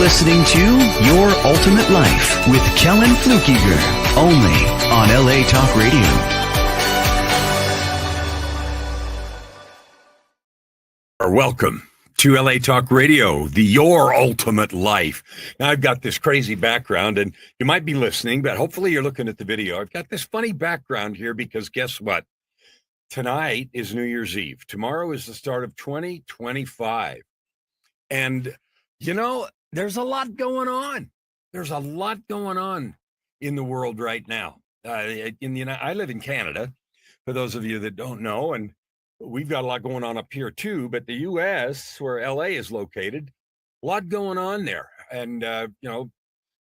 listening to Your Ultimate Life with Kellan Fluckiger, only on LA Talk Radio. Welcome to LA Talk Radio, the Your Ultimate Life. Now, I've got this crazy background, and you might be listening, but hopefully you're looking at the video. I've got this funny background here because guess what? Tonight is New Year's Eve. Tomorrow is the start of 2025. And, you know, there's a lot going on. There's a lot going on in the world right now. I live in Canada, for those of you that don't know, and we've got a lot going on up here too, but the U.S., where L.A. is located, a lot going on there. And, a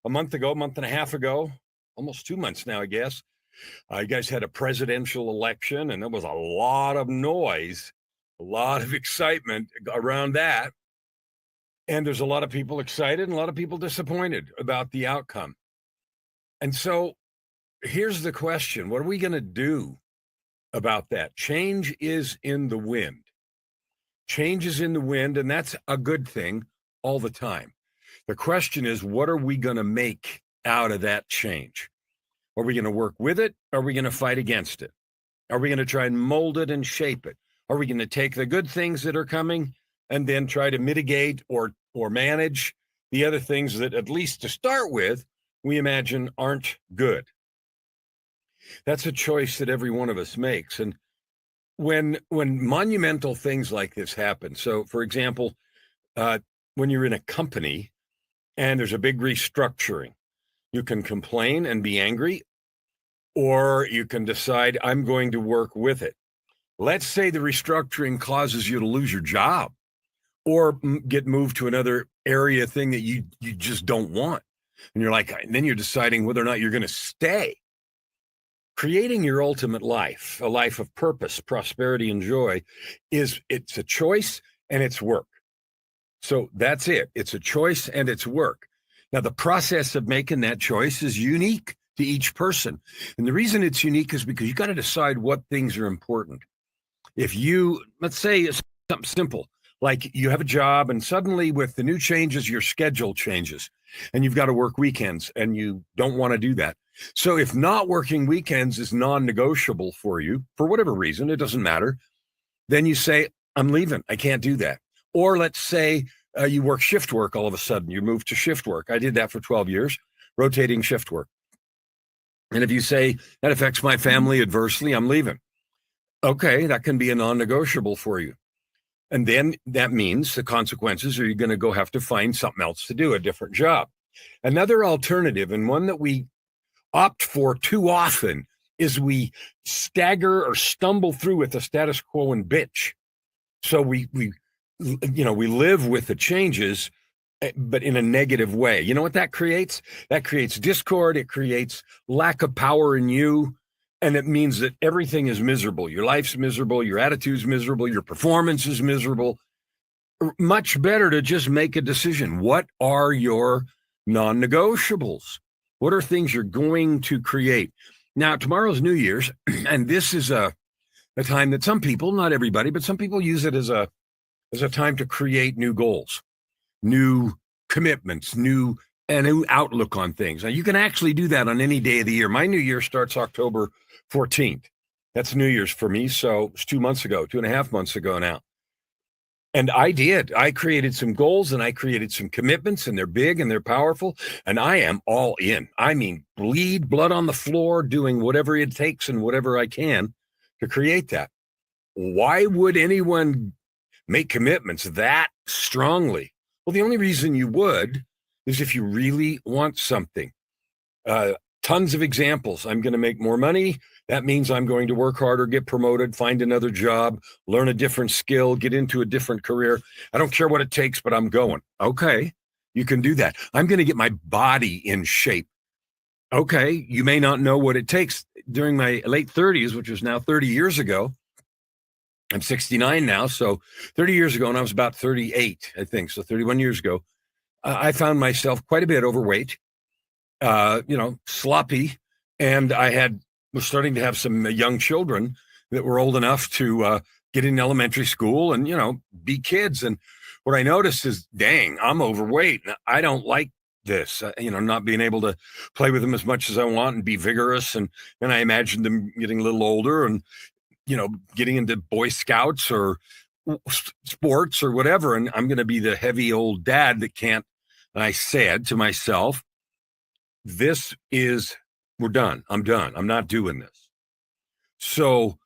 month and a half ago, almost 2 months now, I guess, you guys had a presidential election, and there was a lot of noise, a lot of excitement around that. And there's a lot of people excited and a lot of people disappointed about the outcome. And so here's the question. What are we going to do about that? Change is in the wind. Change is in the wind, and that's a good thing all the time. The question is, what are we going to make out of that change? Are we going to work with it? Are we going to fight against it? Are we going to try and mold it and shape it? Are we going to take the good things that are coming and then try to mitigate or manage the other things that, at least to start with, we imagine aren't good? That's a choice that every one of us makes. And when monumental things like this happen, so for example, when you're in a company and there's a big restructuring, you can complain and be angry, or you can decide, I'm going to work with it. Let's say the restructuring causes you to lose your job or get moved to another area thing that you just don't want. And you're like, and then you're deciding whether or not you're going to stay. Creating your ultimate life, a life of purpose, prosperity, and joy, it's a choice and it's work. So that's it. It's a choice and it's work. Now, the process of making that choice is unique to each person. And the reason it's unique is because you got to decide what things are important. If you, let's say it's something simple, like you have a job and suddenly with the new changes, your schedule changes and you've got to work weekends and you don't want to do that. So if not working weekends is non-negotiable for you, for whatever reason, it doesn't matter, then you say, I'm leaving. I can't do that. Or let's say you work shift work all of a sudden. You move to shift work. I did that for 12 years, rotating shift work. And if you say that affects my family adversely, I'm leaving. Okay, that can be a non-negotiable for you. And then that means the consequences are you're going to have to find something else to do, a different job. Another alternative, and one that we opt for too often, is we stagger or stumble through with the status quo and bitch. So we live with the changes, but in a negative way. You know what that creates? That creates discord. It creates lack of power in you. And it means that everything is miserable. Your life's miserable. Your attitude's miserable. Your performance is miserable. Much better to just make a decision. What are your non-negotiables? What are things you're going to create? Now, tomorrow's New Year's, and this is a time that some people, not everybody, but some people use it as a time to create new goals, new commitments, a new outlook on things. Now, you can actually do that on any day of the year. My New Year starts October 14th. That's New Year's for me. So it's 2 months ago, 2.5 months ago now. And I did. I created some goals and I created some commitments, and they're big and they're powerful. And I am all in. I mean, bleed blood on the floor, doing whatever it takes and whatever I can to create that. Why would anyone make commitments that strongly? Well, the only reason you would is if you really want something. Tons of examples. I'm going to make more money. That means I'm going to work harder, get promoted, find another job, learn a different skill, get into a different career. I don't care what it takes, but I'm going. Okay, you can do that. I'm going to get my body in shape. Okay, you may not know what it takes. During my late 30s, which is now 30 years ago, I'm 69 now, so 30 years ago, and I was about 38, I think, so 31 years ago, I found myself quite a bit overweight, sloppy, and I was starting to have some young children that were old enough to get in elementary school and, be kids. And what I noticed is, dang, I'm overweight. I don't like this, not being able to play with them as much as I want and be vigorous. And I imagined them getting a little older and, getting into Boy Scouts or sports or whatever. And I'm going to be the heavy old dad that can't. And I said to myself, we're done. I'm done. I'm not doing this. So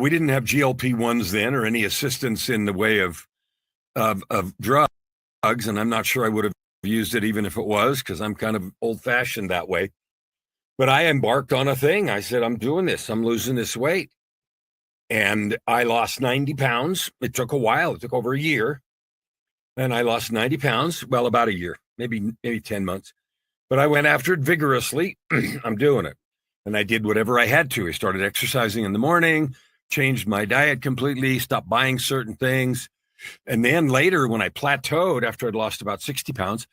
we didn't have GLP-1s then or any assistance in the way of drugs. And I'm not sure I would have used it even if it was, because I'm kind of old fashioned that way. But I embarked on a thing. I said, I'm doing this. I'm losing this weight. And I lost 90 pounds. It took a while. It took over a year. And I lost 90 pounds. Well, about a year, maybe 10 months. But I went after it vigorously. I'm doing it. And I did whatever I had to. I started exercising in the morning, changed my diet completely, stopped buying certain things. And then later, when I plateaued after I'd lost about 60 pounds,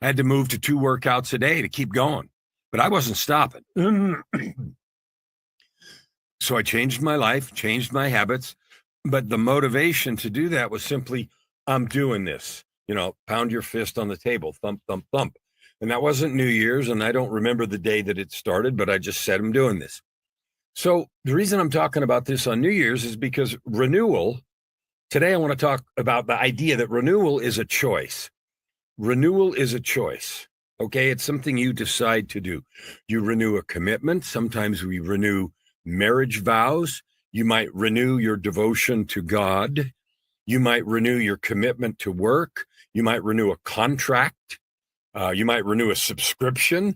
I had to move to 2 workouts a day to keep going. But I wasn't stopping. So I changed my life, changed my habits. But the motivation to do that was simply, I'm doing this. Pound your fist on the table, thump, thump, thump. And that wasn't New Year's, and I don't remember the day that it started, but I just said I'm doing this. So the reason I'm talking about this on New Year's is because renewal, today I want to talk about the idea that renewal is a choice. Renewal is a choice, okay? It's something you decide to do. You renew a commitment. Sometimes we renew marriage vows. You might renew your devotion to God. You might renew your commitment to work. You might renew a contract. You might renew a subscription,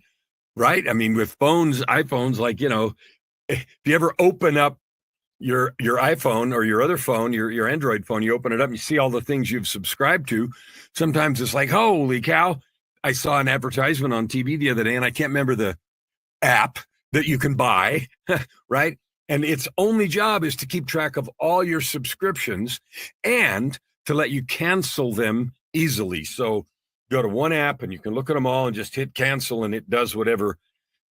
right? I mean, with iPhones, like, if you ever open up your iPhone or your other phone, your Android phone, you open it up, and you see all the things you've subscribed to. Sometimes it's like, holy cow. I saw an advertisement on TV the other day, and I can't remember the app that you can buy, right? And its only job is to keep track of all your subscriptions and to let you cancel them easily. So go to one app and you can look at them all and just hit cancel, and it does whatever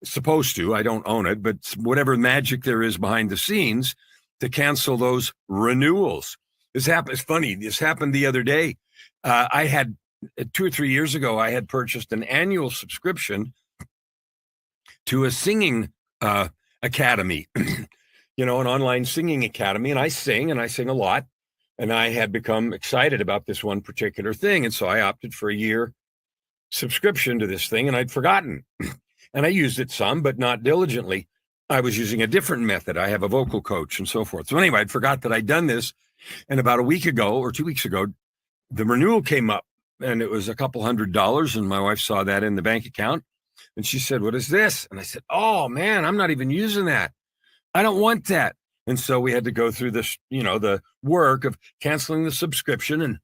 it's supposed to. I don't own it, but whatever magic there is behind the scenes to cancel those renewals. It's funny. This happened the other day. I had 2 or 3 years ago, I had purchased an annual subscription to a singing academy, an online singing academy. And I sing a lot. And I had become excited about this one particular thing. And so I opted for a year subscription to this thing, and I'd forgotten. And I used it some, but not diligently. I was using a different method. I have a vocal coach and so forth. So anyway, I'd forgot that I'd done this. And about a week ago or 2 weeks ago, the renewal came up, and it was a couple $100. And my wife saw that in the bank account. And she said, what is this? And I said, oh, man, I'm not even using that. I don't want that. And so we had to go through this, the work of canceling the subscription and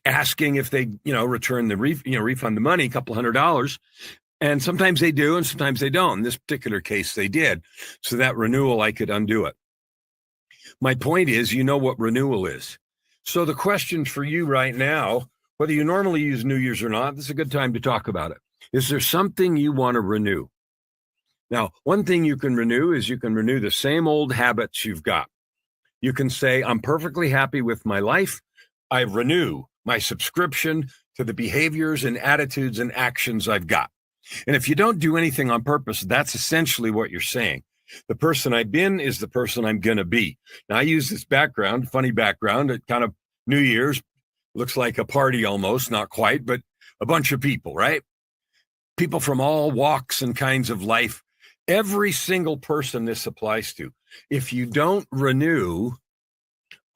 asking if they, return the refund the money, a couple $100. And sometimes they do, and sometimes they don't. In this particular case, they did. So that renewal, I could undo it. My point is, you know what renewal is. So the question for you right now, whether you normally use New Year's or not, this is a good time to talk about it. Is there something you want to renew? Now, one thing you can renew is you can renew the same old habits you've got. You can say, I'm perfectly happy with my life. I renew my subscription to the behaviors and attitudes and actions I've got. And if you don't do anything on purpose, that's essentially what you're saying. The person I've been is the person I'm going to be. Now, I use this background, funny background, at kind of New Year's. Looks like a party almost, not quite, but a bunch of people, right? People from all walks and kinds of life. Every single person this applies to. If you don't renew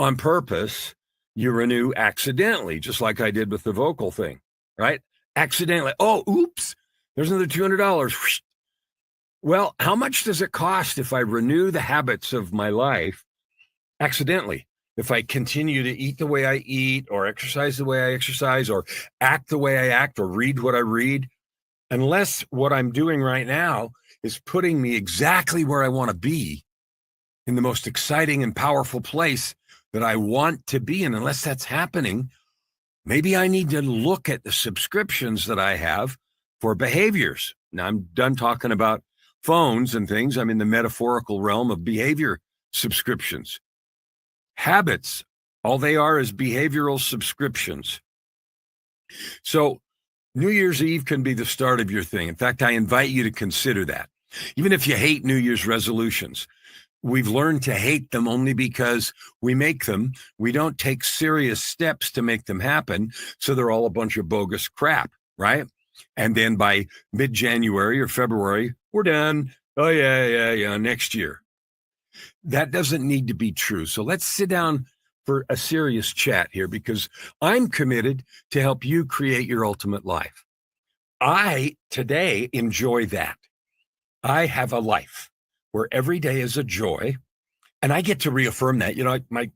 on purpose, you renew accidentally, just like I did with the vocal thing, right? Accidentally. Oh, oops, there's another $200. Well, how much does it cost if I renew the habits of my life accidentally? If I continue to eat the way I eat, or exercise the way I exercise, or act the way I act, or read what I read, unless what I'm doing right now is putting me exactly where I want to be, in the most exciting and powerful place that I want to be in, unless that's happening, maybe I need to look at the subscriptions that I have for behaviors. Now, I'm done talking about phones and things. I'm in the metaphorical realm of behavior subscriptions. Habits, all they are is behavioral subscriptions. So New Year's Eve can be the start of your thing. In fact, I invite you to consider that. Even if you hate New Year's resolutions, we've learned to hate them only because we make them. We don't take serious steps to make them happen. So they're all a bunch of bogus crap, right? And then by mid-January or February, we're done. Oh, yeah, next year. That doesn't need to be true. So let's sit down for a serious chat here, because I'm committed to help you create your ultimate life. I today enjoy that. I have a life where every day is a joy, and I get to reaffirm that. You know, my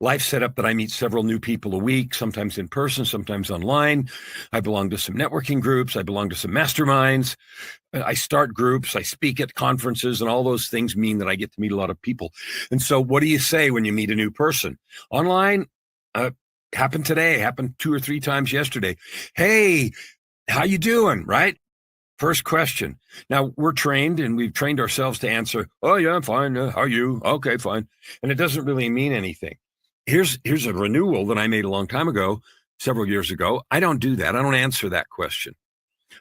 life set up that I meet several new people a week, sometimes in person, sometimes online. I belong to some networking groups. I belong to some masterminds. I start groups. I speak at conferences, and all those things mean that I get to meet a lot of people. And so what do you say when you meet a new person? Online, happened today, happened 2 or 3 times yesterday. Hey, how you doing, right? First question. Now, we're trained, and we've trained ourselves to answer, oh, yeah, I'm fine. How are you? Okay, fine. And it doesn't really mean anything. Here's a renewal that I made a long time ago, several years ago. I don't do that. I don't answer that question.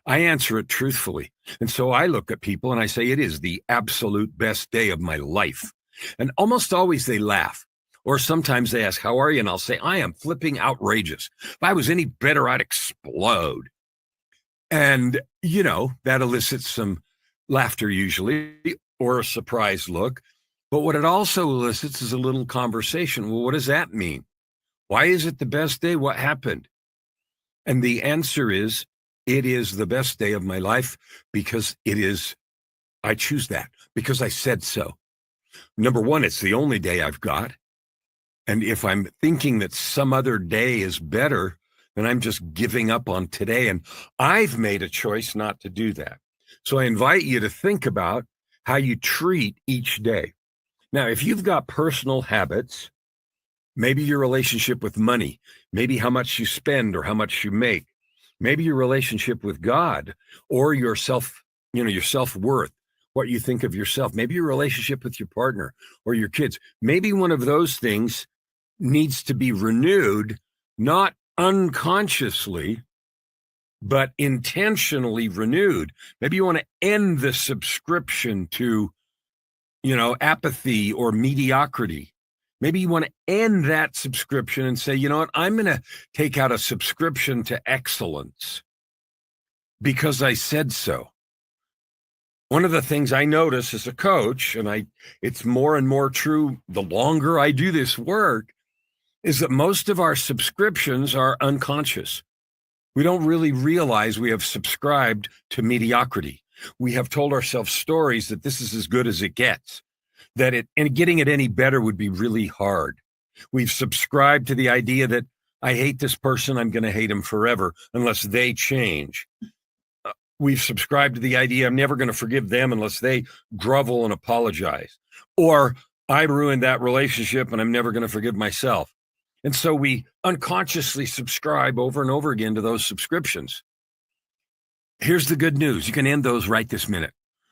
I answer it truthfully. And so I look at people and I say, it is the absolute best day of my life. And almost always they laugh. Or sometimes they ask, how are you? And I'll say, I am flipping outrageous. If I was any better, I'd explode. And, you know, that elicits some laughter usually, or a surprised look. But what it also elicits is a little conversation. Well, what does that mean? Why is it the best day? What happened? And the answer is, it is the best day of my life because I choose that because I said so. Number one, it's the only day I've got. And if I'm thinking that some other day is better, then I'm just giving up on today. And I've made a choice not to do that. So I invite you to think about how you treat each day. Now, if you've got personal habits, maybe your relationship with money, maybe how much you spend or how much you make, maybe your relationship with God or your self-worth, what you think of yourself, maybe your relationship with your partner or your kids, maybe one of those things needs to be renewed, not unconsciously, but intentionally renewed. Maybe you want to end the subscription to, apathy or mediocrity. Maybe you want to end that subscription and say, you know what, I'm going to take out a subscription to excellence because I said so. One of the things I notice as a coach, and it's more and more true the longer I do this work, is that most of our subscriptions are unconscious. We don't really realize we have subscribed to mediocrity. We have told ourselves stories that this is as good as it gets, and getting it any better would be really hard. We've subscribed to the idea that I hate this person, I'm going to hate him forever unless they change. We've subscribed to the idea I'm never going to forgive them unless they grovel and apologize. Or I ruined that relationship and I'm never going to forgive myself. And so we unconsciously subscribe over and over again to those subscriptions. Here's the good news. You can end those right this minute.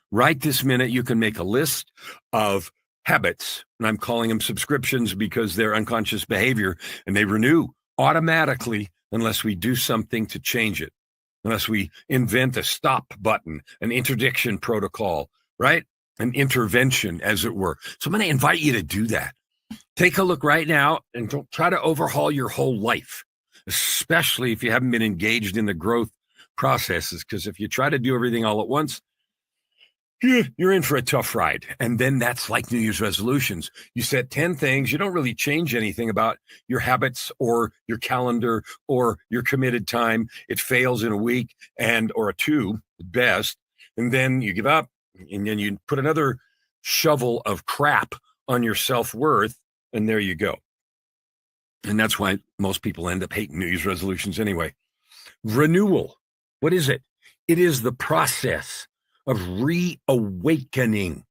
Right this minute, you can make a list of habits. And I'm calling them subscriptions because they're unconscious behavior and they renew automatically unless we do something to change it. Unless we invent a stop button, an interdiction protocol, right? An intervention, as it were. So I'm going to invite you to do that. Take a look right now and don't try to overhaul your whole life, especially if you haven't been engaged in the growth processes. Because if you try to do everything all at once, you're in for a tough ride. And then that's like New Year's resolutions. You set 10 things. You don't really change anything about your habits or your calendar or your committed time. It fails in a week or a 2 at best. And then you give up and then you put another shovel of crap on your self-worth. And there you go. And that's why most people end up hating New Year's resolutions anyway. Renewal. What is it? It is the process of reawakening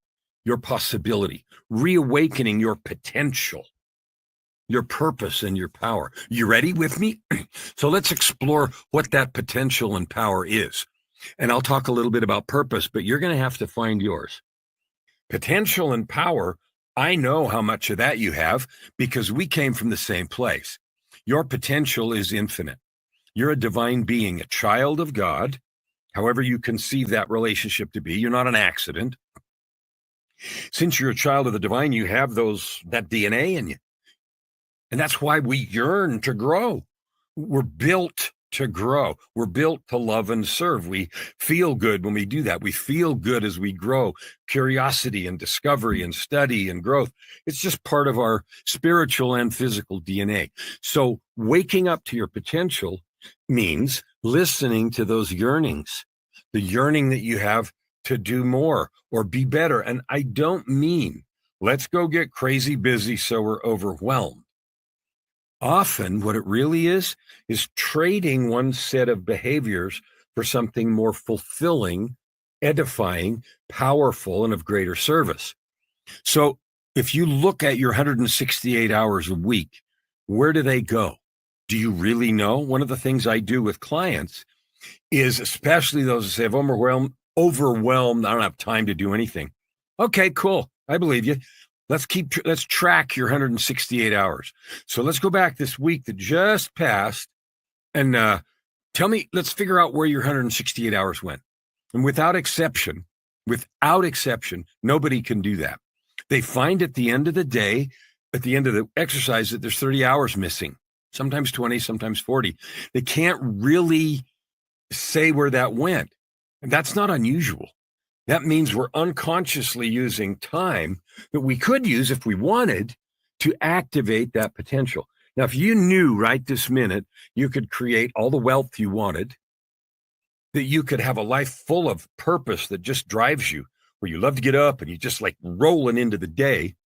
your possibility, reawakening your potential, your purpose and your power. You ready with me? So let's explore what that potential and power is. And I'll talk a little bit about purpose, but you're going to have to find yours. Potential and power, I know how much of that you have because we came from the same place. Your potential is infinite. You're a divine being, a child of God, however you conceive that relationship to be. You're not an accident. Since you're a child of the divine, you have that DNA in you. And that's why we yearn to grow. We're built to grow. We're built to love and serve. We feel good when we do that. We feel good as we grow. Curiosity and discovery and study and growth. It's just part of our spiritual and physical DNA. So waking up to your potential means listening to those yearnings, the yearning that you have to do more or be better. And I don't mean let's go get crazy busy so we're overwhelmed. Often what it really is trading one set of behaviors for something more fulfilling, edifying, powerful, and of greater service. So if you look at your 168 hours a week, where do they go? Do you really know? One of the things I do with clients is, especially those who say, I'm overwhelmed, I don't have time to do anything. Okay, cool. I believe you. Let's track your 168 hours. So let's go back this week that just passed and let's figure out where your 168 hours went. And without exception, nobody can do that. They find at the end of the day, at the end of the exercise, that there's 30 hours missing, sometimes 20, sometimes 40. They can't really say where that went. And that's not unusual. That means we're unconsciously using time that we could use if we wanted to activate that potential. Now, if you knew right this minute you could create all the wealth you wanted, that you could have a life full of purpose that just drives you, where you love to get up and you just like rolling into the day,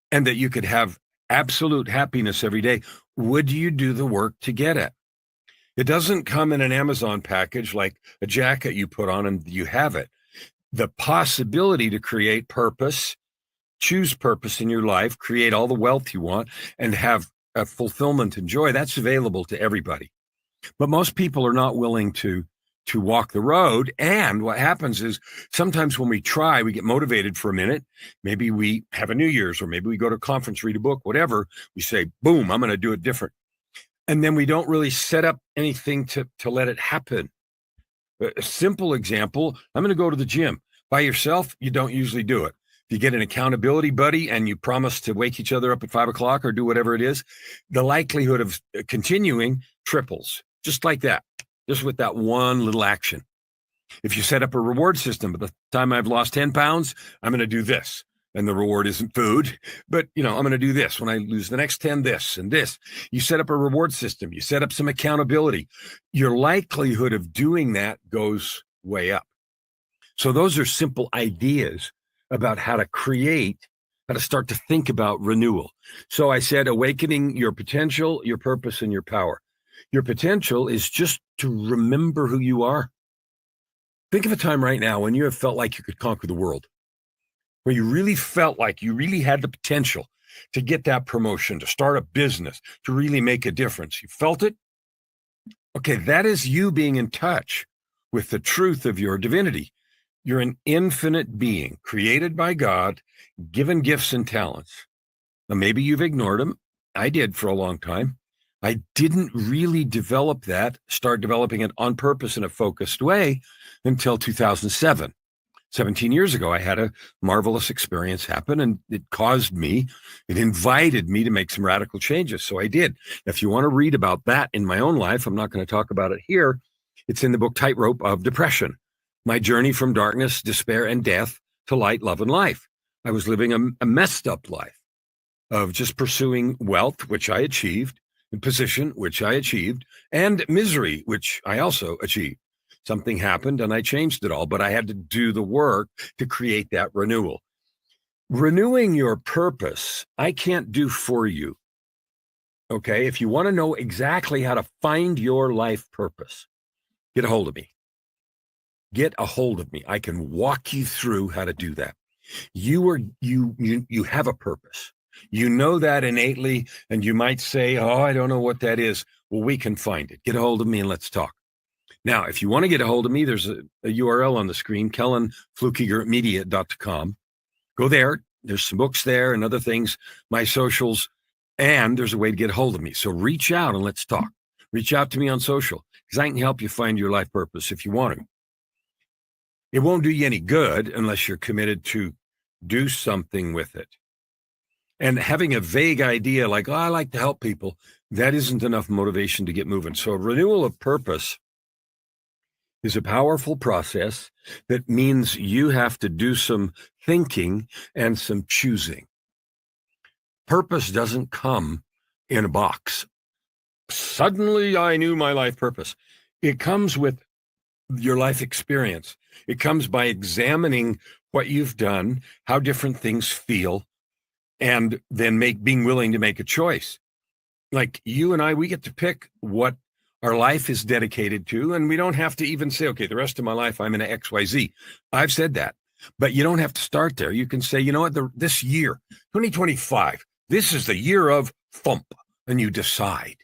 and that you could have absolute happiness every day, would you do the work to get it? It doesn't come in an Amazon package like a jacket you put on and you have it. The possibility to create purpose, choose purpose in your life, create all the wealth you want, and have a fulfillment and joy, that's available to everybody. But most people are not willing to walk the road. And what happens is sometimes when we try, we get motivated for a minute. Maybe we have a New Year's, or maybe we go to a conference, read a book, whatever. We say, boom, I'm going to do it different. And then we don't really set up anything to let it happen. A simple example, I'm going to go to the gym. By yourself, you don't usually do it. If you get an accountability buddy and you promise to wake each other up at 5 o'clock or do whatever it is, the likelihood of continuing triples, just like that, just with that one little action. If you set up a reward system, by the time I've lost 10 pounds, I'm going to do this. And the reward isn't food, but I'm going to do this. When I lose the next 10, this and this. You set up a reward system. You set up some accountability. Your likelihood of doing that goes way up. So those are simple ideas about how to start to think about renewal. So I said, awakening your potential, your purpose, and your power. Your potential is just to remember who you are. Think of a time right now when you have felt like you could conquer the world, where you really felt like you really had the potential to get that promotion, to start a business, to really make a difference. You felt it? Okay, that is you being in touch with the truth of your divinity. You're an infinite being created by God, given gifts and talents. Now, maybe you've ignored them. I did for a long time. I didn't really start developing it on purpose in a focused way until 2007. 17 years ago, I had a marvelous experience happen, and it invited me to make some radical changes. So I did. If you want to read about that in my own life, I'm not going to talk about it here. It's in the book Tightrope of Depression, my journey from darkness, despair, and death to light, love, and life. I was living a messed up life of just pursuing wealth, which I achieved, and position, which I achieved, and misery, which I also achieved. Something happened and I changed it all, but I had to do the work to create that renewal. Renewing your purpose, I can't do for you. Okay, if you want to know exactly how to find your life purpose, get a hold of me. Get a hold of me. I can walk you through how to do that. You have a purpose. You know that innately, and you might say, oh, I don't know what that is. Well, we can find it. Get a hold of me and let's talk. Now, if you want to get a hold of me, there's a URL on the screen, KellanFluckigerMedia.com. Go there. There's some books there and other things, my socials, and there's a way to get a hold of me. So reach out and let's talk. Reach out to me on social because I can help you find your life purpose if you want to. It won't do you any good unless you're committed to do something with it. And having a vague idea like, oh, I like to help people, that isn't enough motivation to get moving. So renewal of purpose is a powerful process that means you have to do some thinking and some choosing. Purpose doesn't come in a box. Suddenly I knew my life purpose. It comes with your life experience. It comes by examining what you've done, how different things feel, and then being willing to make a choice. Like you and I, we get to pick what our life is dedicated to, and we don't have to even say, okay, the rest of my life I'm in a XYZ. I've said that, but you don't have to start there. You can say, you know what, this year, 2025, this is the year of thump, and you decide.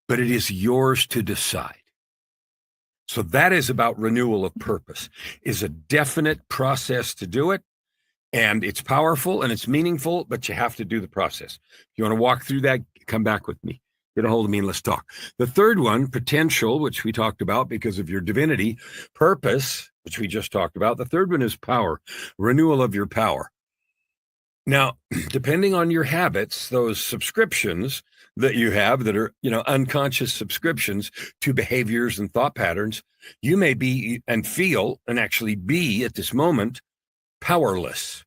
But it is yours to decide. So that is about renewal of purpose, is a definite process to do it. And it's powerful and it's meaningful, but you have to do the process. If you want to walk through that, come back with me. Get a hold of me and let's talk. The third one, potential, which we talked about because of your divinity. Purpose, which we just talked about. The third one is power, renewal of your power. Now, depending on your habits, those subscriptions that you have that are, unconscious subscriptions to behaviors and thought patterns, you may be and feel and actually be at this moment powerless.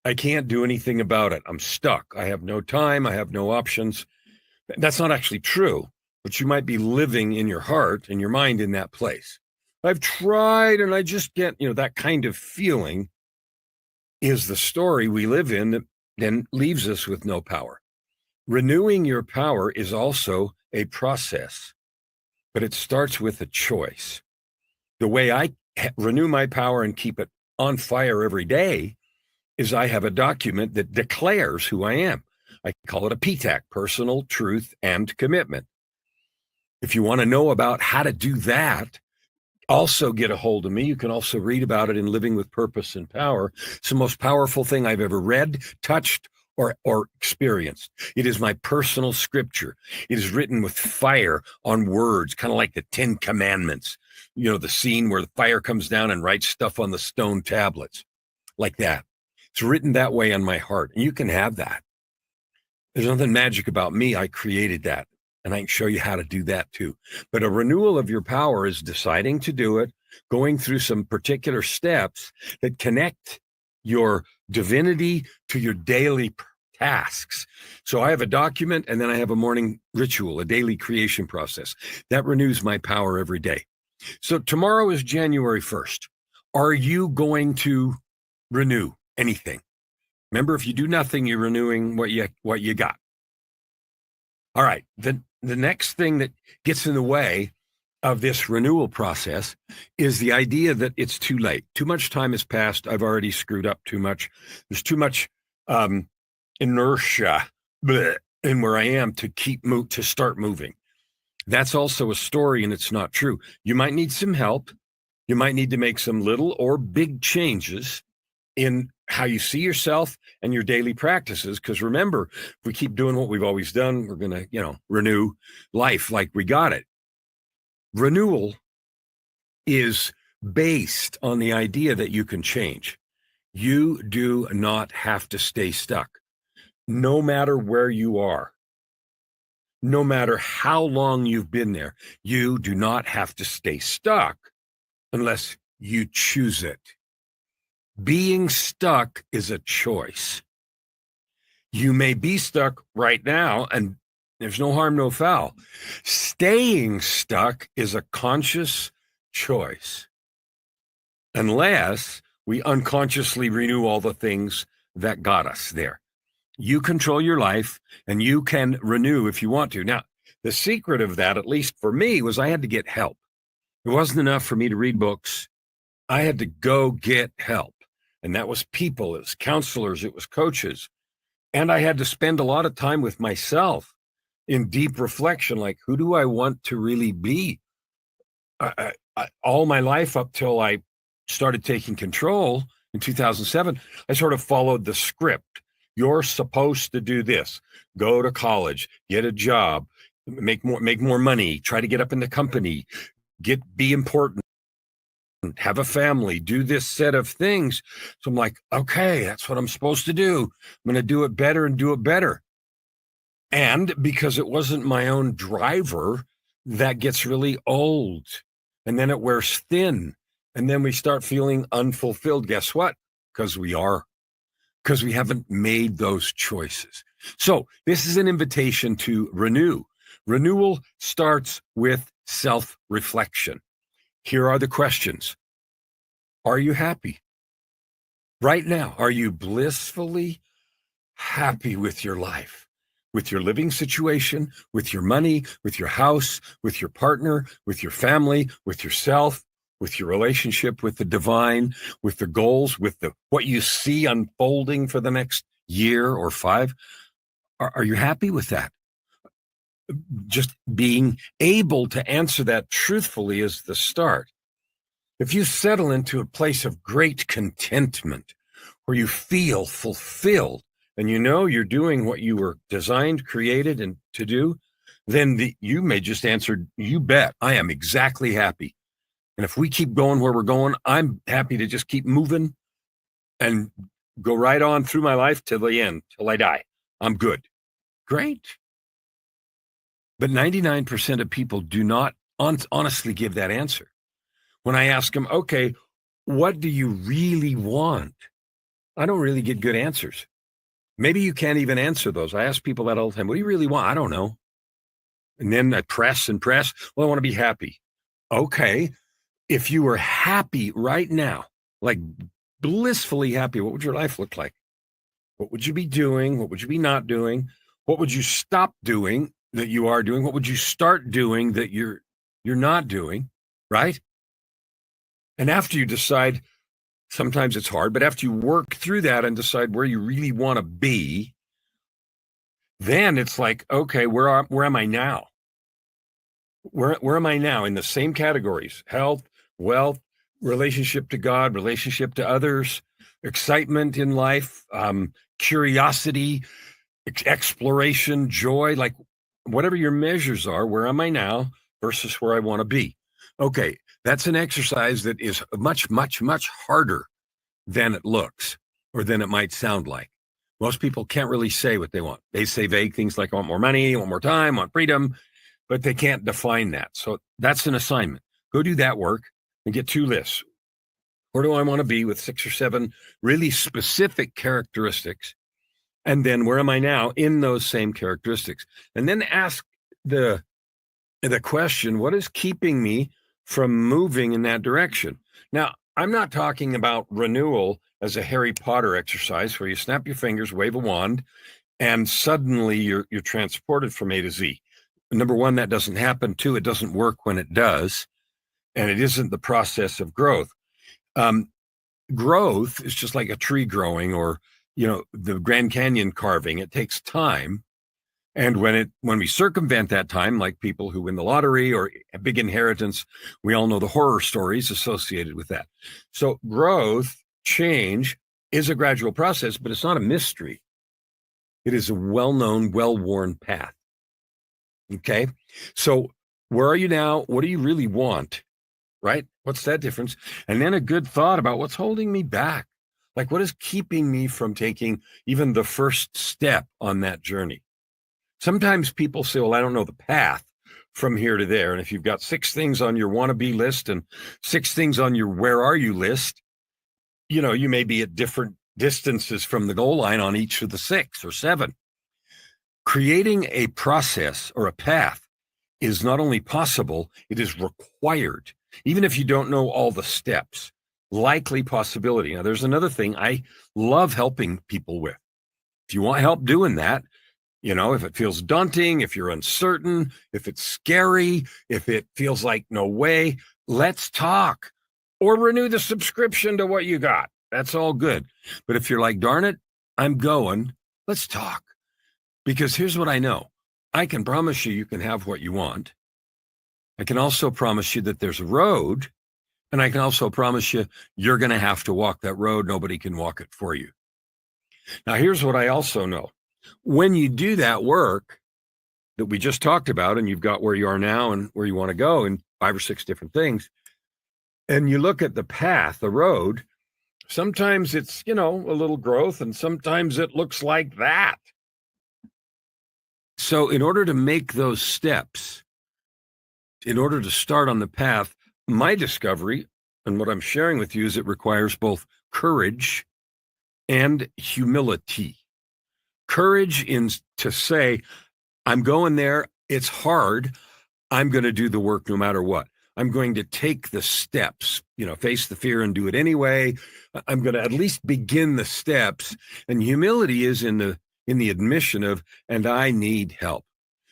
I can't do anything about it. I'm stuck. I have no time. I have no options. That's not actually true, but you might be living in your heart and your mind in that place. I've tried and I just get, that kind of feeling is the story we live in that then leaves us with no power. Renewing your power is also a process, but it starts with a choice. The way I renew my power and keep it on fire every day is I have a document that declares who I am. I call it a PTAC, personal truth and commitment. If you want to know about how to do that, also get a hold of me. You can also read about it in Living with Purpose and Power. It's the most powerful thing I've ever read, touched, or experienced. It is my personal scripture. It is written with fire on words, kind of like the 10 Commandments. The scene where the fire comes down and writes stuff on the stone tablets, like that. It's written that way on my heart, and you can have that. There's nothing magic about me. I created that, and I can show you how to do that too. But a renewal of your power is deciding to do it, going through some particular steps that connect your divinity to your daily tasks. So I have a document, and then I have a morning ritual, a daily creation process. That renews my power every day. So tomorrow is January 1st. Are you going to renew anything? Remember, if you do nothing, you're renewing what you got. All right. The next thing that gets in the way of this renewal process is the idea that it's too late. Too much time has passed. I've already screwed up too much. There's too much inertia in where I am to start moving. That's also a story, and it's not true. You might need some help. You might need to make some little or big changes in how you see yourself and your daily practices. Because remember, if we keep doing what we've always done, we're going to, renew life like we got it. Renewal is based on the idea that you can change. You do not have to stay stuck, no matter where you are. No matter how long you've been there, you do not have to stay stuck unless you choose it. Being stuck is a choice. You may be stuck right now, and there's no harm, no foul. Staying stuck is a conscious choice, unless we unconsciously renew all the things that got us there. You control your life, and you can renew if you want to. Now, the secret of that, at least for me, was I had to get help. It wasn't enough for me to read books. I had to go get help. And that was people, it was counselors, it was coaches. And I had to spend a lot of time with myself in deep reflection, like, who do I want to really be? All my life up till I started taking control in 2007, I sort of followed the script. You're supposed to do this, go to college, get a job, make more money, try to get up in the company, be important, have a family, do this set of things. So I'm like, okay, that's what I'm supposed to do. I'm going to do it better and do it better. And because it wasn't my own driver, that gets really old, and then it wears thin, and then we start feeling unfulfilled. Guess what? Because we haven't made those choices. So this is an invitation to renew. Renewal starts with self-reflection. Here are the questions. Are you happy? Right now, are you blissfully happy with your life, with your living situation, with your money, with your house, with your partner, with your family, with yourself, with your relationship with the divine, with the goals, with what you see unfolding for the next year or 5? Are you happy with that? Just being able to answer that truthfully is the start. If you settle into a place of great contentment, where you feel fulfilled, and you know you're doing what you were designed, created, and to do, then you may just answer, you bet, I am exactly happy. And if we keep going where we're going, I'm happy to just keep moving and go right on through my life till the end, till I die. I'm good. Great. But 99% of people do not honestly give that answer. When I ask them, okay, what do you really want? I don't really get good answers. Maybe you can't even answer those. I ask people that all the time. What do you really want? I don't know. And then I press and press. Well, I want to be happy. Okay. If you were happy right now, like blissfully happy, what would your life look like? What would you be doing? What would you be not doing? What would you stop doing that you are doing? What would you start doing that you're not doing? Right? And after you decide, sometimes it's hard, but after you work through that and decide where you really want to be, then it's like, okay, where am I now? Where am I now in the same categories? Health, wealth, relationship to God, relationship to others, excitement in life, curiosity, exploration, joy, like whatever your measures are, where am I now versus where I want to be? Okay, that's an exercise that is much, much, much harder than it looks or than it might sound like. Most people can't really say what they want. They say vague things like, I want more money, I want more time, I want freedom, but they can't define that. So that's an assignment. Go do that work and get 2 lists. Where do I want to be with 6 or 7 really specific characteristics? And then where am I now in those same characteristics? And then ask the question, what is keeping me from moving in that direction? Now, I'm not talking about renewal as a Harry Potter exercise where you snap your fingers, wave a wand, and suddenly you're transported from A to Z. Number 1, that doesn't happen. 2, it doesn't work when it does, and it isn't the process of growth. Growth is just like a tree growing or, the Grand Canyon carving. It takes time. And when we circumvent that time, like people who win the lottery or a big inheritance, we all know the horror stories associated with that. So growth, change is a gradual process, but it's not a mystery. It is a well-known, well-worn path. Okay. So where are you now? What do you really want? Right? What's that difference? And then a good thought about what's holding me back. Like what is keeping me from taking even the first step on that journey? Sometimes people say, well, I don't know the path from here to there. And if you've got 6 things on your wannabe list and 6 things on your where are you list, you may be at different distances from the goal line on each of the 6 or 7. Creating a process or a path is not only possible, it is required. Even if you don't know all the steps, likely possibility. Now, there's another thing I love helping people with. If you want help doing that, if it feels daunting, if you're uncertain, if it's scary, if it feels like no way, let's talk or renew the subscription to what you got. That's all good. But if you're like, darn it, I'm going, let's talk. Because here's what I know. I can promise you can have what you want. I can also promise you that there's a road. And I can also promise you're going to have to walk that road. Nobody can walk it for you. Now, here's what I also know. When you do that work, that we just talked about, and you've got where you are now and where you want to go in 5 or 6 different things, and you look at the path, the road, sometimes it's, a little growth, and sometimes it looks like that. So in order to make those steps, in order to start on the path, my discovery and what I'm sharing with you is it requires both courage and humility. Courage in to say, I'm going there, it's hard, I'm going to do the work no matter what. I'm going to take the steps, face the fear and do it anyway. I'm going to at least begin the steps. And humility is in the admission of, and I need help.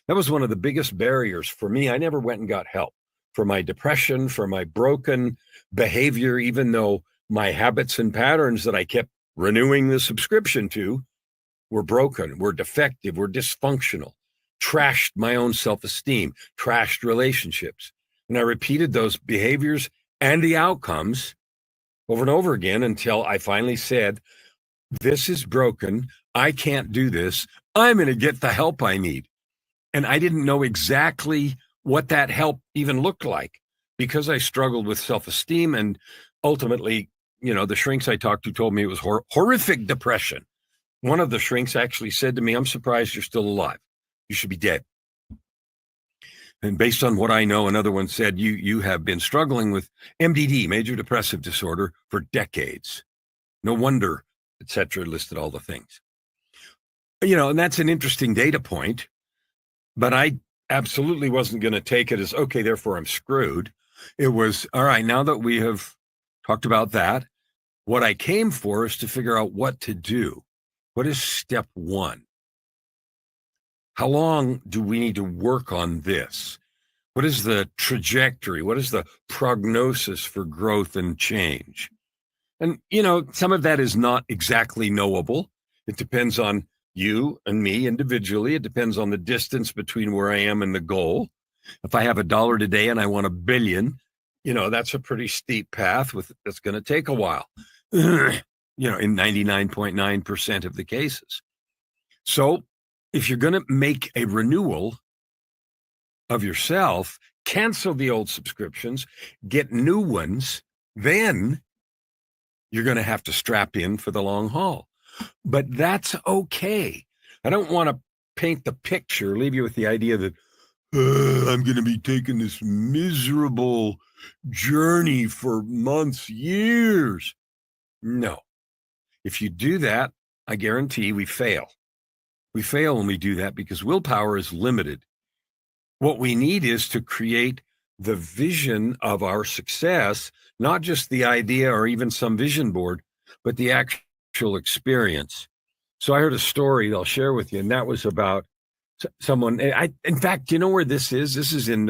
That was one of the biggest barriers for me. I never went and got help for my depression, for my broken behavior, even though my habits and patterns that I kept renewing the subscription to were broken, were defective, were dysfunctional, trashed my own self-esteem, trashed relationships. And I repeated those behaviors and the outcomes over and over again until I finally said, this is broken. I can't do this. I'm going to get the help I need. And I didn't know exactly what that help even looked like because I struggled with self-esteem. And ultimately, the shrinks I talked to told me it was horrific depression. One of the shrinks actually said to me, I'm surprised you're still alive. You should be dead. And based on what I know, another one said, you have been struggling with MDD, major depressive disorder, for decades. No wonder, etc. listed all the things. And that's an interesting data point, but I absolutely wasn't going to take it as, okay, therefore I'm screwed. It was, all right, now that we have talked about that, what I came for is to figure out what to do. What is step one? How long do we need to work on this? What is the trajectory? What is the prognosis for growth and change? And, some of that is not exactly knowable. It depends on you and me individually. It depends on the distance between where I am and the goal. If I have $1 today and I want $1 billion, that's a pretty steep path that's going to take a while, in 99.9% of the cases. So if you're going to make a renewal of yourself, cancel the old subscriptions, get new ones, then you're going to have to strap in for the long haul. But that's okay. I don't want to paint the picture, leave you with the idea that I'm going to be taking this miserable journey for months, years. No. If you do that, I guarantee we fail. We fail when we do that because willpower is limited. What we need is to create the vision of our success, not just the idea or even some vision board, but the actual experience. So I heard a story I'll share with you, and that was about someone. In fact, do you know where this is? This is in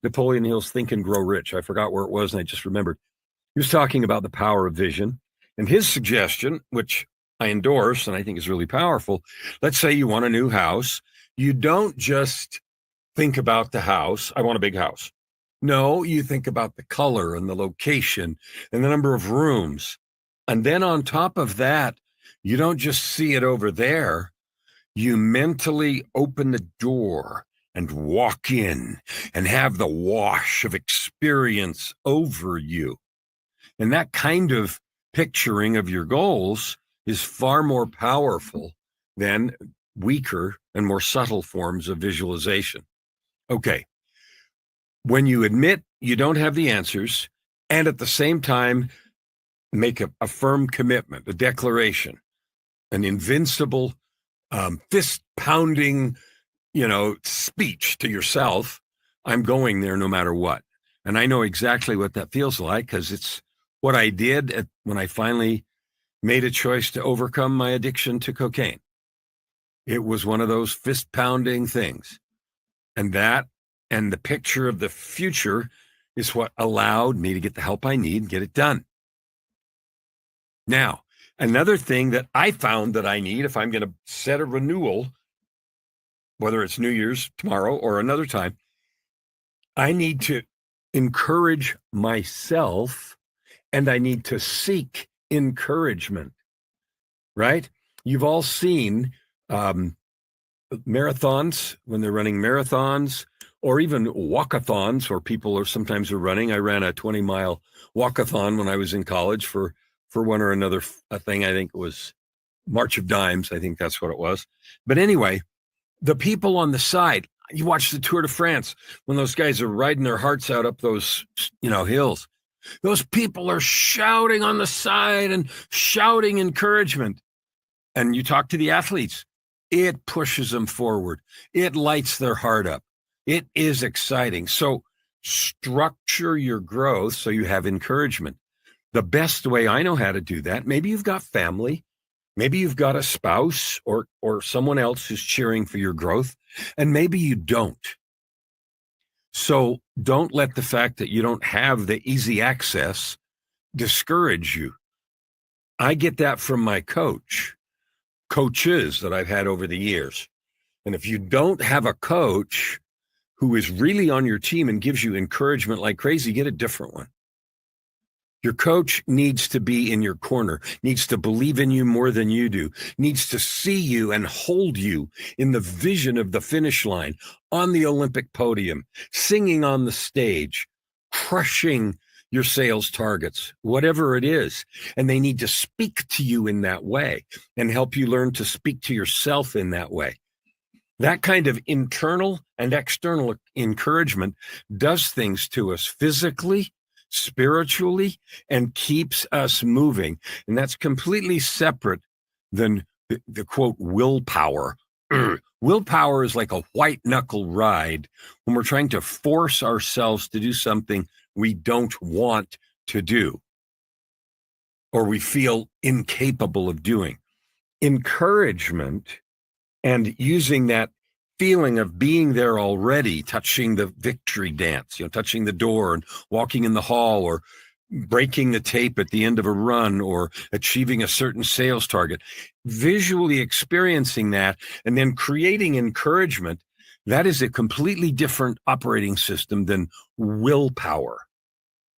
Napoleon Hill's Think and Grow Rich. I forgot where it was, and I just remembered. He was talking about the power of vision, and his suggestion, which I endorse and I think is really powerful. Let's say you want a new house. You don't just think about the house. I want a big house. No, you think about the color and the location and the number of rooms. And then on top of that, you don't just see it over there. You mentally open the door and walk in and have the wash of experience over you. And that kind of picturing of your goals is far more powerful than weaker and more subtle forms of visualization. Okay. When you admit you don't have the answers and at the same time make a firm commitment, a declaration, an invincible, fist-pounding, speech to yourself, I'm going there no matter what. And I know exactly what that feels like because it's what I did when I finally made a choice to overcome my addiction to cocaine. It was one of those fist-pounding things. And the picture of the future is what allowed me to get the help I need and get it done. Now, another thing that I found that I need if I'm going to set a renewal, whether it's New Year's tomorrow or another time, I need to encourage myself and I need to seek encouragement, right? You've all seen marathons, when they're running marathons, or even walkathons, where people sometimes are running. I ran a 20-mile walkathon when I was in college for one or another thing. I think it was March of Dimes. I think that's what it was. But anyway, the people on the side, you watch the Tour de France when those guys are riding their hearts out up those, hills. Those people are shouting on the side and shouting encouragement. And you talk to the athletes, it pushes them forward. It lights their heart up. It is exciting. So structure your growth so you have encouragement. The best way I know how to do that, maybe you've got family, maybe you've got a spouse or someone else who's cheering for your growth, and maybe you don't. So don't let the fact that you don't have the easy access discourage you. I get that from my coaches that I've had over the years. And if you don't have a coach who is really on your team and gives you encouragement like crazy, get a different one. Your coach needs to be in your corner, needs to believe in you more than you do, needs to see you and hold you in the vision of the finish line, on the Olympic podium, singing on the stage, crushing your sales targets, whatever it is. And they need to speak to you in that way and help you learn to speak to yourself in that way. That kind of internal and external encouragement does things to us physically, spiritually, and keeps us moving. And that's completely separate than the quote, willpower. Willpower is like a white knuckle ride when we're trying to force ourselves to do something we don't want to do or we feel incapable of doing. Encouragement and using that feeling of being there already, touching the victory dance, touching the door and walking in the hall, or breaking the tape at the end of a run, or achieving a certain sales target, visually experiencing that and then creating encouragement, that is a completely different operating system than willpower.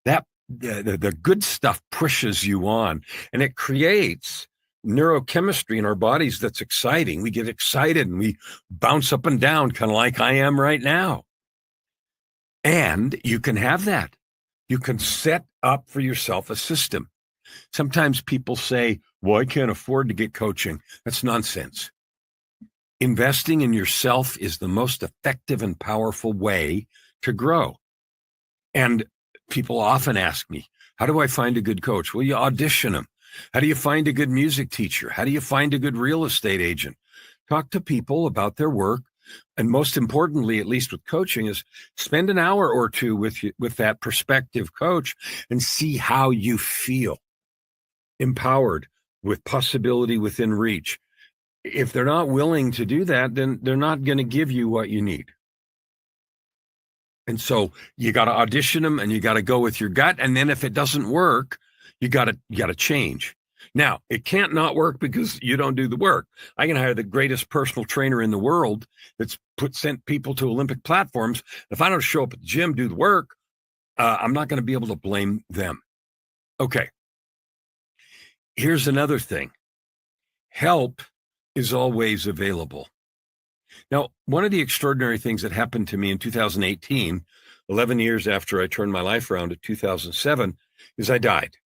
That the good stuff pushes you on, and it creates neurochemistry in our bodies that's exciting. We get excited and we bounce up and down, kind of like I am right now. And you can have that. You can set up for yourself a system. Sometimes people say, well, I can't afford to get coaching. That's nonsense. Investing in yourself is the most effective and powerful way to grow. And people often ask me, how do I find a good coach? Well, you audition them. How do you find a good music teacher? How do you find a good real estate agent? Talk to people about their work. And most importantly, at least with coaching, is spend an hour or two with that prospective coach and see how you feel. Empowered, with possibility within reach. If they're not willing to do that, then they're not going to give you what you need. And so you got to audition them and you got to go with your gut. And then if it doesn't work, you got to change. Now, it can't not work because you don't do the work. I can hire the greatest personal trainer in the world that's sent people to Olympic platforms. If I don't show up at the gym, do the work, I'm not going to be able to blame them. Okay. Here's another thing. Help is always available. Now, one of the extraordinary things that happened to me in 2018, 11 years after I turned my life around in 2007, is I died.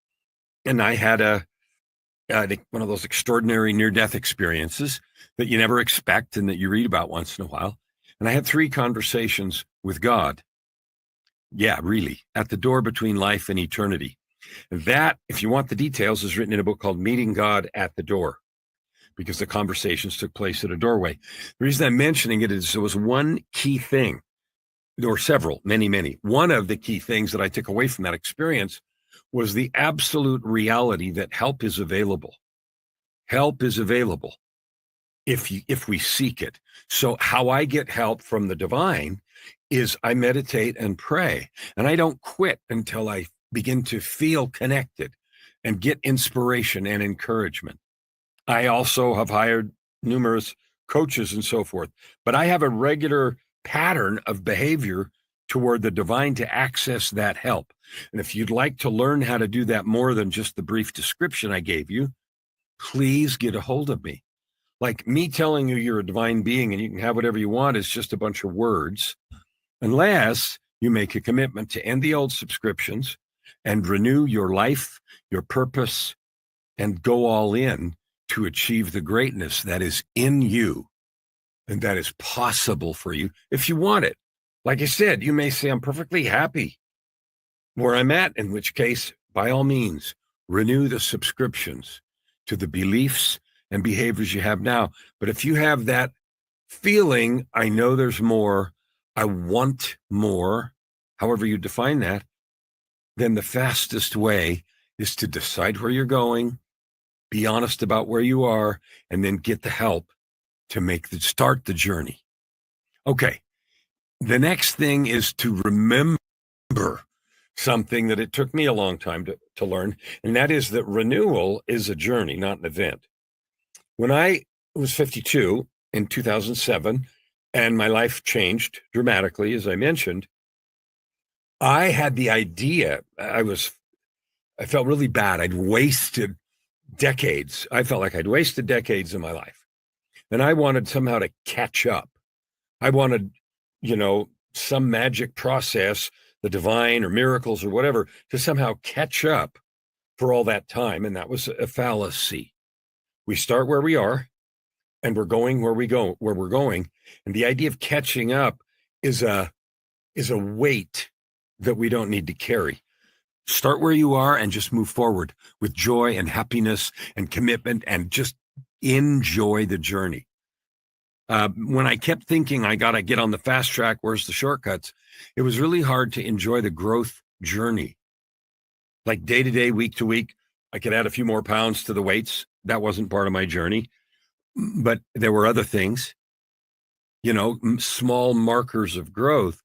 And I had I think one of those extraordinary near-death experiences that you never expect and that you read about once in a while. And I had 3 conversations with God. Yeah, really, at the door between life and eternity. And that, if you want the details, is written in a book called Meeting God at the Door, because the conversations took place at a doorway. The reason I'm mentioning it is there was one key thing, or several, many. One of the key things that I took away from that experience was the absolute reality that help is available. Help is available if we seek it. So how I get help from the divine is I meditate and pray, and I don't quit until I begin to feel connected and get inspiration and encouragement. I also have hired numerous coaches and so forth, but I have a regular pattern of behavior toward the divine to access that help. And if you'd like to learn how to do that more than just the brief description I gave you, please get a hold of me. Like me telling you you're a divine being and you can have whatever you want is just a bunch of words, unless you make a commitment to end the old subscriptions and renew your life, your purpose, and go all in to achieve the greatness that is in you and that is possible for you if you want it. Like I said, you may say, I'm perfectly happy where I'm at, in which case, by all means, renew the subscriptions to the beliefs and behaviors you have now. But if you have that feeling, I know there's more, I want more, however you define that, then the fastest way is to decide where you're going, be honest about where you are, and then get the help to start the journey. Okay. The next thing is to remember something that it took me a long time to learn, and that is that renewal is a journey, not an event. When I was 52 in 2007, and my life changed dramatically, as I mentioned, I had the idea, I felt really bad. I'd wasted decades. I felt like I'd wasted decades of my life. And I wanted somehow to catch up. I wanted, some magic process, the divine or miracles or whatever, to somehow catch up for all that time. And that was a fallacy. We start where we are and we're going where we're going. And the idea of catching up is a weight that we don't need to carry. Start where you are and just move forward with joy and happiness and commitment and just enjoy the journey. When I kept thinking I got to get on the fast track, where's the shortcuts? It was really hard to enjoy the growth journey. Like day to day, week to week, I could add a few more pounds to the weights. That wasn't part of my journey. But there were other things, small markers of growth.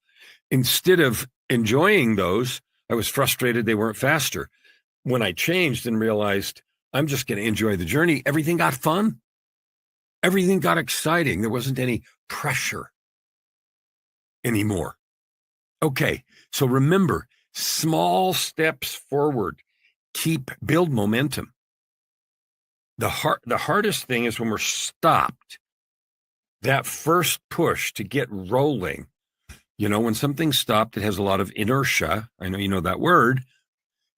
Instead of enjoying those, I was frustrated they weren't faster. When I changed and realized I'm just going to enjoy the journey, everything got fun. Everything got exciting. There wasn't any pressure anymore. Okay, so remember, small steps forward, build momentum. The hardest thing is when we're stopped. That first push to get rolling, when something's stopped, it has a lot of inertia. I know you know that word.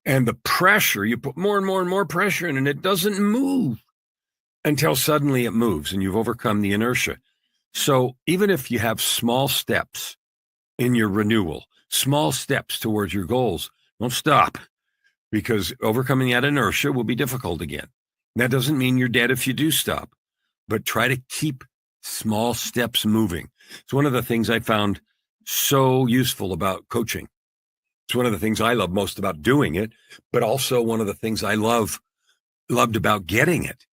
And the pressure, you put more and more and more pressure in, and it doesn't move until suddenly it moves and you've overcome the inertia. So even if you have small steps in your renewal, small steps towards your goals, don't stop, because overcoming that inertia will be difficult again. That doesn't mean you're dead if you do stop, but try to keep small steps moving. It's one of the things I found so useful about coaching. It's one of the things I love most about doing it, but also one of the things I loved about getting it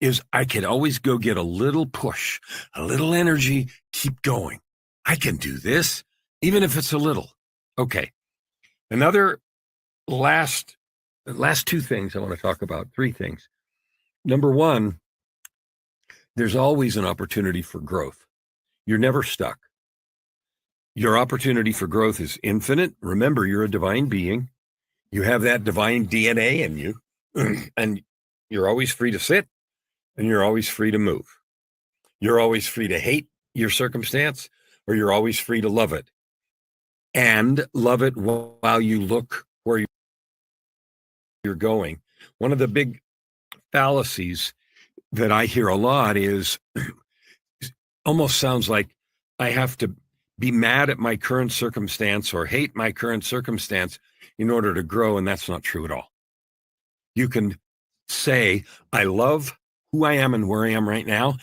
is I could always go get a little push, a little energy, keep going. I can do this, even if it's a little. Okay. Another last two things I want to talk about, three things. Number one, there's always an opportunity for growth. You're never stuck. Your opportunity for growth is infinite. Remember, you're a divine being. You have that divine DNA in you, and you're always free to sit, and you're always free to move. You're always free to hate your circumstance, or you're always free to love it. And love it while you look where you're going. One of the big fallacies that I hear a lot is almost sounds like I have to be mad at my current circumstance or hate my current circumstance in order to grow, and that's not true at all. You can say, I love who I am and where I am right now,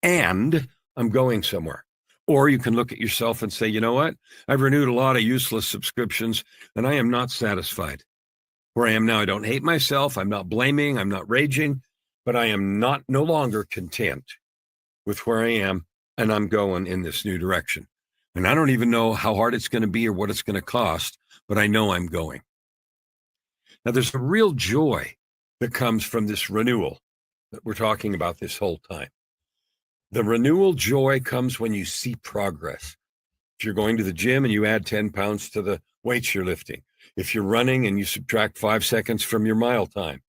and I'm going somewhere. Or you can look at yourself and say, you know what? I've renewed a lot of useless subscriptions, and I am not satisfied. Where I am now, I don't hate myself. I'm not blaming. I'm not raging, but I am no longer content with where I am, and I'm going in this new direction. And I don't even know how hard it's going to be or what it's going to cost, but I know I'm going. Now, there's a real joy that comes from this renewal that we're talking about this whole time. The renewal joy comes when you see progress. If you're going to the gym and you add 10 pounds to the weights you're lifting, if you're running and you subtract 5 seconds from your mile time,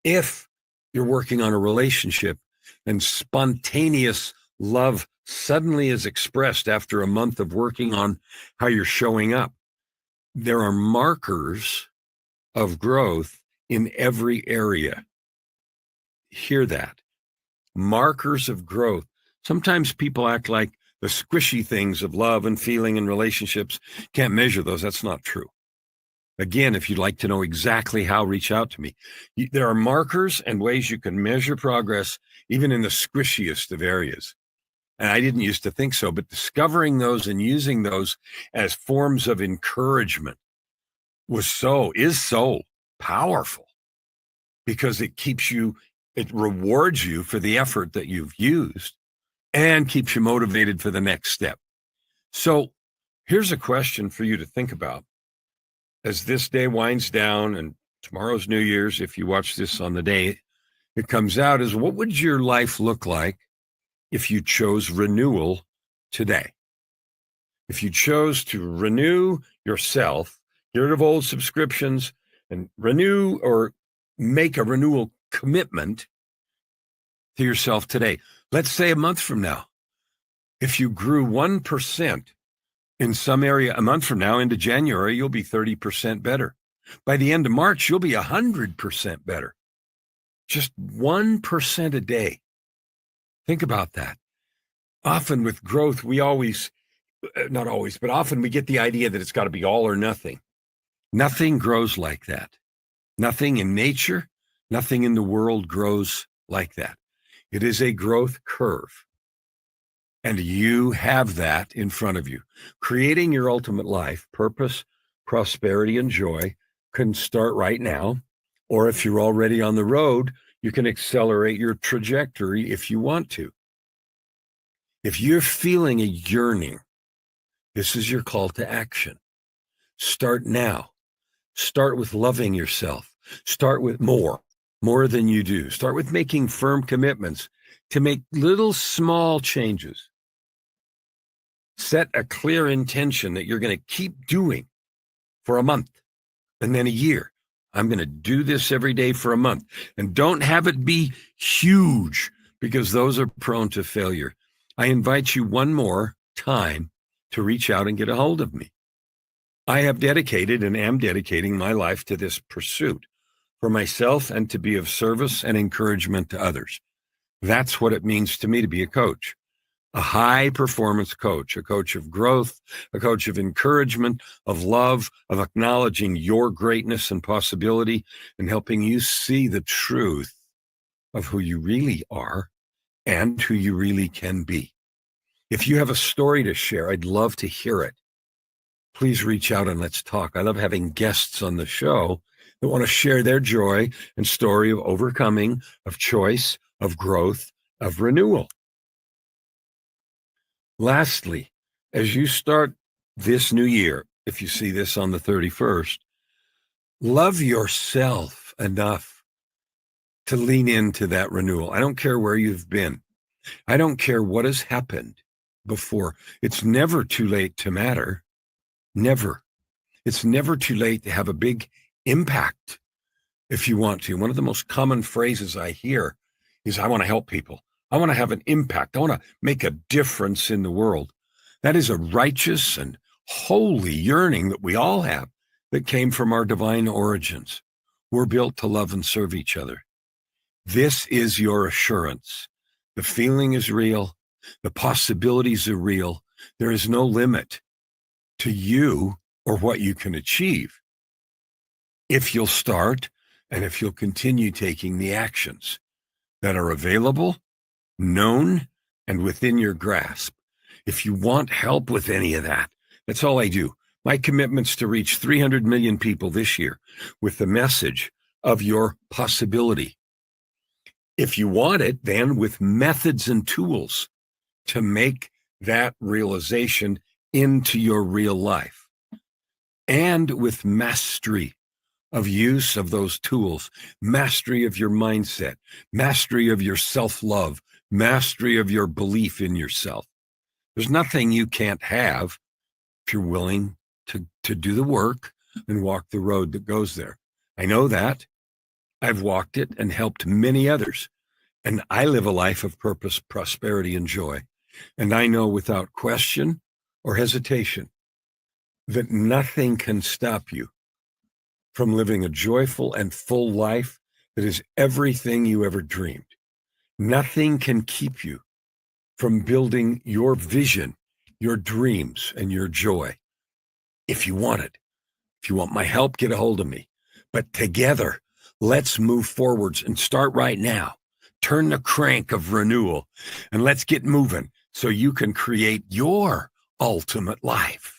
if you're working on a relationship and spontaneous love suddenly is expressed after a month of working on how you're showing up. There are markers of growth in every area. Hear that. Markers of growth. Sometimes people act like the squishy things of love and feeling and relationships can't measure those. That's not true. Again, if you'd like to know exactly how, reach out to me. There are markers and ways you can measure progress, even in the squishiest of areas. And I didn't used to think so, but discovering those and using those as forms of encouragement is so powerful, because it rewards you for the effort that you've used and keeps you motivated for the next step. So here's a question for you to think about as this day winds down, and tomorrow's New Year's, if you watch this on the day it comes out, is what would your life look like if you chose renewal today? If you chose to renew yourself, get rid of old subscriptions and renew or make a renewal commitment to yourself today. Let's say a month from now, if you grew 1% in some area a month from now into January, you'll be 30% better. By the end of March, you'll be 100% better. Just 1% a day. Think about that. Often with growth, not always, but often we get the idea that it's got to be all or nothing. Nothing grows like that. Nothing in nature, nothing in the world grows like that. It is a growth curve. And you have that in front of you. Creating your ultimate life, purpose, prosperity, and joy can start right now. Or if you're already on the road, you can accelerate your trajectory if you want to. If you're feeling a yearning, this is your call to action. Start now. Start with loving yourself. Start with more than you do. Start with making firm commitments to make little small changes. Set a clear intention that you're going to keep doing for a month and then a year. I'm going to do this every day for a month. And don't have it be huge, because those are prone to failure. I invite you one more time to reach out and get a hold of me. I have dedicated and am dedicating my life to this pursuit for myself and to be of service and encouragement to others. That's what it means to me to be a coach. A high performance coach, a coach of growth, a coach of encouragement, of love, of acknowledging your greatness and possibility, and helping you see the truth of who you really are and who you really can be. If you have a story to share, I'd love to hear it. Please reach out and let's talk. I love having guests on the show that want to share their joy and story of overcoming, of choice, of growth, of renewal. Lastly, as you start this new year, if you see this on the 31st, love yourself enough to lean into that renewal. I don't care where you've been. I don't care what has happened before. It's never too late to matter. Never. It's never too late to have a big impact if you want to. One of the most common phrases I hear is, I want to help people. I want to have an impact. I want to make a difference in the world. That is a righteous and holy yearning that we all have, that came from our divine origins. We're built to love and serve each other. This is your assurance. The feeling is real. The possibilities are real. There is no limit to you or what you can achieve if you'll start and if you'll continue taking the actions that are available, known, and within your grasp. If you want help with any of that, that's all I do. My commitment's to reach 300 million people this year with the message of your possibility. If you want it, then with methods and tools to make that realization into your real life, and with mastery of use of those tools, mastery of your mindset, mastery of your self-love, mastery of your belief in yourself. There's nothing you can't have if you're willing to do the work and walk the road that goes there. I know that. I've walked it and helped many others. And I live a life of purpose, prosperity, and joy. And I know without question or hesitation that nothing can stop you from living a joyful and full life that is everything you ever dreamed. Nothing can keep you from building your vision, your dreams, and your joy. If you want it, if you want my help, get a hold of me. But together, let's move forwards and start right now. Turn the crank of renewal and let's get moving so you can create your ultimate life.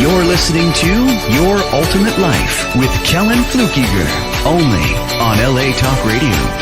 You're listening to Your Ultimate Life with Kellan Fluckiger, only on LA Talk Radio.